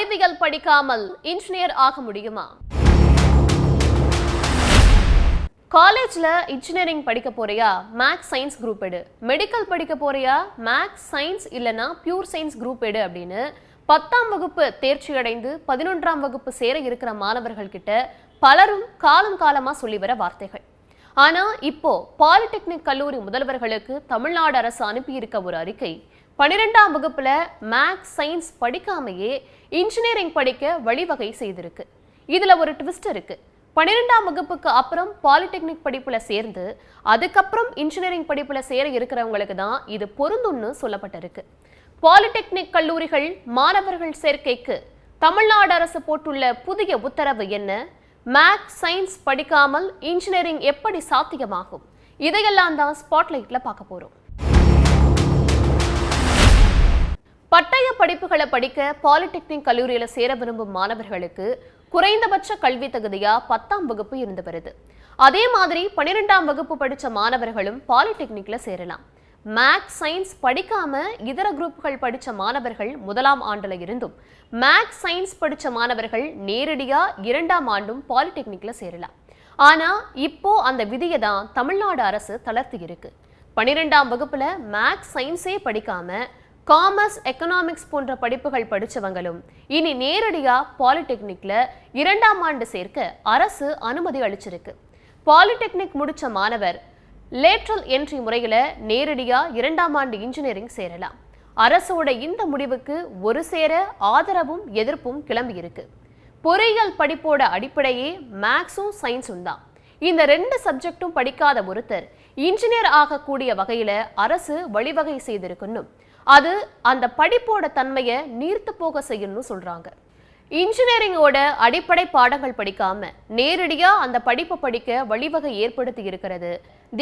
அறிவியல் படிக்காமல் இன்ஜினியர் ஆக முடியுமா? காலேஜ்ல இன்ஜினியரிங் படிக்க போறியா? மேக்ஸ் சயின்ஸ் குரூப் எடு. மெடிக்கல் படிக்க போறியா? மேக்ஸ் சயின்ஸ் இல்லனா பியூர் சயின்ஸ் குரூப் எடு அப்படின்னு 10ஆம் வகுப்பு தேர்ச்சி அடைந்து 11ஆம் வகுப்பு சேர இருக்கிற மாணவர்கள் கிட்ட பலரும் காலமா சொல்லி வர வார்த்தைகள். ஆனா இப்போ பாலிடெக்னிக் கல்லூரி முதல்வர்களுக்கு தமிழ்நாடு அரசு அனுப்பியிருக்க ஒரு அறிக்கை 12ஆம் வகுப்புல மேக்ஸ் சயின்ஸ் படிக்காமையே இன்ஜினியரிங் படிக்க வழிவகை செய்திருக்கு. இதுல ஒரு ட்விஸ்ட் இருக்கு. 12ஆம் வகுப்புக்கு அப்புறம் பாலிடெக்னிக் படிப்புல சேர்ந்து அதுக்கப்புறம் இன்ஜினியரிங் படிப்புல சேர இருக்கிறவங்களுக்கு தான் இது பொருந்தும்னு சொல்லப்பட்டிருக்கு. பாலிடெக்னிக் கல்லூரிகள் மாணவர்கள் சேர்க்கைக்கு தமிழ்நாடு அரசு போட்டுள்ள புதிய உத்தரவு என்ன? மேக்ஸ் சயின்ஸ் படிக்காமல் இன்ஜினியரிங் எப்படி சாத்தியமாகும்? இதையெல்லாம் தான் ஸ்பாட்லைட்ல பார்க்க போறோம். பட்டய படிப்புகளை படிக்க பாலிடெக்னிக் கல்லூரியில சேர விரும்பும் மாணவர்களுக்கு குறைந்தபட்ச கல்வி தகுதியா 10ஆம் வகுப்பு இருந்து வருது. அதே மாதிரி 12ஆம் வகுப்பு படிச்ச மாணவர்களும் பாலிடெக்னிக்ல சேரலாம். மேக்ஸ் சயின்ஸ் படிக்காம இதர குரூப்புகள் படிச்ச மாணவர்கள் 1ஆம் ஆண்டுல இருந்தும், மேக்ஸ் சயின்ஸ் படிச்ச மாணவர்கள் நேரடியா 2ஆம் ஆண்டும் பாலிடெக்னிக்ல சேரலாம். ஆனா இப்போ அந்த விதியை தான் தமிழ்நாடு அரசு தளர்த்தி இருக்கு. 12ஆம் வகுப்புல மேக்ஸ் சயின்ஸே படிக்காம காமர்ஸ், எக்கனாமிக்ஸ் போன்ற படிப்புகள் படிச்சவங்களும் இனி நேரடியா பாலிடெக்னிக்ல 2ஆம் ஆண்டு சேர்க்க அரசு அனுமதி அளிச்சிருக்கு. பாலிடெக்னிக் முடிச்ச மாணவர் லேட்ரல் என்ட்ரி முறையில நேரடியா 2ஆம் ஆண்டு இன்ஜினியரிங் சேரலாம். அரசோட இந்த முடிவுக்கு ஒரு சேர ஆதரவும் எதிர்ப்பும் கிளம்பி இருக்கு. பொறியியல் படிப்போட அடிப்படையே மேக்ஸும் சயின்ஸும் தான். இந்த 2 சப்ஜெக்டும் படிக்காத ஒருத்தர் இன்ஜினியர் ஆகக்கூடிய வகையில அரசு வழிவகை செய்திருக்குன்னு, அது அந்த படிப்போட தன்மையை நீர்த்து போக செய்யணும்னு சொல்றாங்க. இன்ஜினியரிங்கோட அடிப்படை பாடங்கள் படிக்காம நேரடியா அந்த படிப்பை படிக்க வழிவகை ஏற்படுத்தி இருக்கிறது.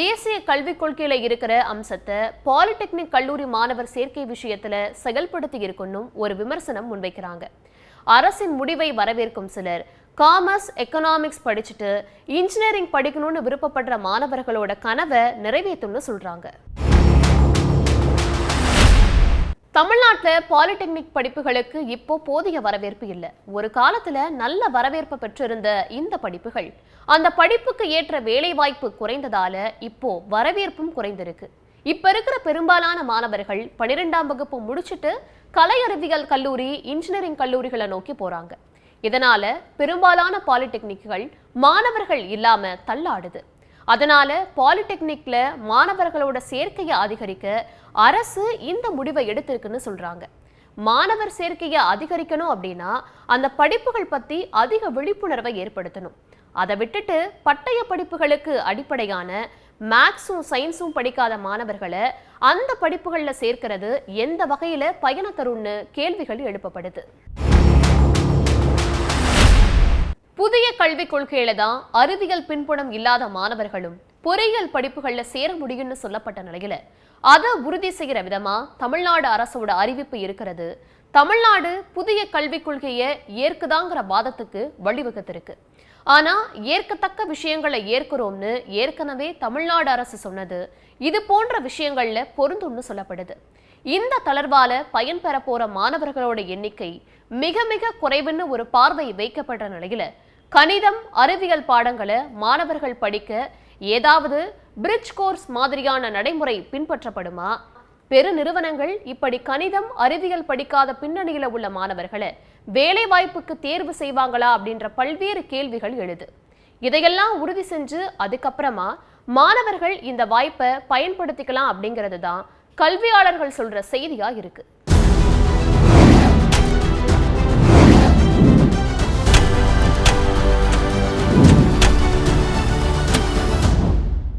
தேசிய கல்விக் கொள்கையில இருக்கிற அம்சத்தை பாலிடெக்னிக் கல்லூரி மாணவர் சேர்க்கை விஷயத்துல செயல்படுத்தி இருக்குன்னு ஒரு விமர்சனம் முன்வைக்கிறாங்க. அரசின் முடிவை வரவேற்கும் சிலர் காமர்ஸ், எக்கனாமிக்ஸ் படிச்சுட்டு இன்ஜினியரிங் படிக்கணும்னு விருப்பப்படுற மாணவர்களோட கனவை நிறைவேற்றும்னு சொல்றாங்க. தமிழ்நாட்டில் பாலிடெக்னிக் படிப்புகளுக்கு இப்போ போதிய வரவேற்பு இல்லை. ஒரு காலத்துல நல்ல வரவேற்பு பெற்றிருந்த இந்த படிப்புகள் அந்த படிப்புக்கு ஏற்ற வேலை வாய்ப்பு குறைந்ததால இப்போ வரவேற்பும் குறைந்திருக்கு. இப்ப இருக்கிற பெரும்பாலான மாணவர்கள் 12ஆம் வகுப்பு முடிச்சுட்டு கலை அறிவியல் கல்லூரி, இன்ஜினியரிங் கல்லூரிகளை நோக்கி போறாங்க. இதனால பெரும்பாலான பாலிடெக்னிக்குகள் மாணவர்கள் இல்லாம தள்ளாடுது. அதனால பாலிடெக்னிக்ல மாணவர்களோட சேர்க்கையை அதிகரிக்க அரசு இந்த முடிவை எடுத்திருக்குன்னு சொல்றாங்க. மாணவர் சேர்க்கையை அதிகரிக்கணும் அப்படின்னா அந்த படிப்புகள் பத்தி அதிக விழிப்புணர்வை ஏற்படுத்தணும். அதை விட்டுட்டு பட்டய படிப்புகளுக்கு அடிப்படையான மேக்ஸும் சயின்ஸும் படிக்காத மாணவர்களை அந்த படிப்புகள்ல சேர்க்கிறது எந்த வகையில பயனை தரும்னு கேள்விகள் எழுப்பப்படுது. புதிய கல்விக் கொள்கையில தான் அறிவியல் பின்புலம் இல்லாத மாணவர்களும் பொறியியல் படிப்புகள்ல சேர முடியும்னு சொல்லப்பட்ட நிலையில அதை உறுதி செய்கிற விதமா தமிழ்நாடு அரசோட அறிவிப்பு இருக்கிறது. தமிழ்நாடு புதிய கல்விக் கொள்கையை ஏற்குதாங்கிற வாதத்துக்கு வழிவகுத்திருக்கு. ஆனா ஏற்கத்தக்க விஷயங்களை ஏற்கிறோம்னு ஏற்கனவே தமிழ்நாடு அரசு சொன்னது இது போன்ற விஷயங்கள்ல பொருந்தும்னு சொல்லப்படுது. இந்த தளர்வால பயன்பெற போற மாணவர்களோட எண்ணிக்கை மிக மிக குறைவுன்னு ஒரு பார்வை வைக்கப்பட்ட நிலையில கணிதம், அறிவியல் பாடங்களை மாணவர்கள் படிக்க ஏதாவது பிரிட்ஜ் கோர்ஸ் மாதிரியான நடைமுறை பின்பற்றப்படுமா? பெரு நிறுவனங்கள் இப்படி கணிதம், அறிவியல் படிக்காத பின்னணியில உள்ள மாணவர்களை வேலை வாய்ப்புக்கு தேர்வு செய்வாங்களா அப்படின்ற பல்வேறு கேள்விகள் எழுது. இதையெல்லாம் உறுதி செஞ்சு அதுக்கப்புறமா மாணவர்கள் இந்த வாய்ப்பை பயன்படுத்திக்கலாம் அப்படிங்கிறது தான் கல்வியாளர்கள் சொல்ற செய்தியா இருக்கு.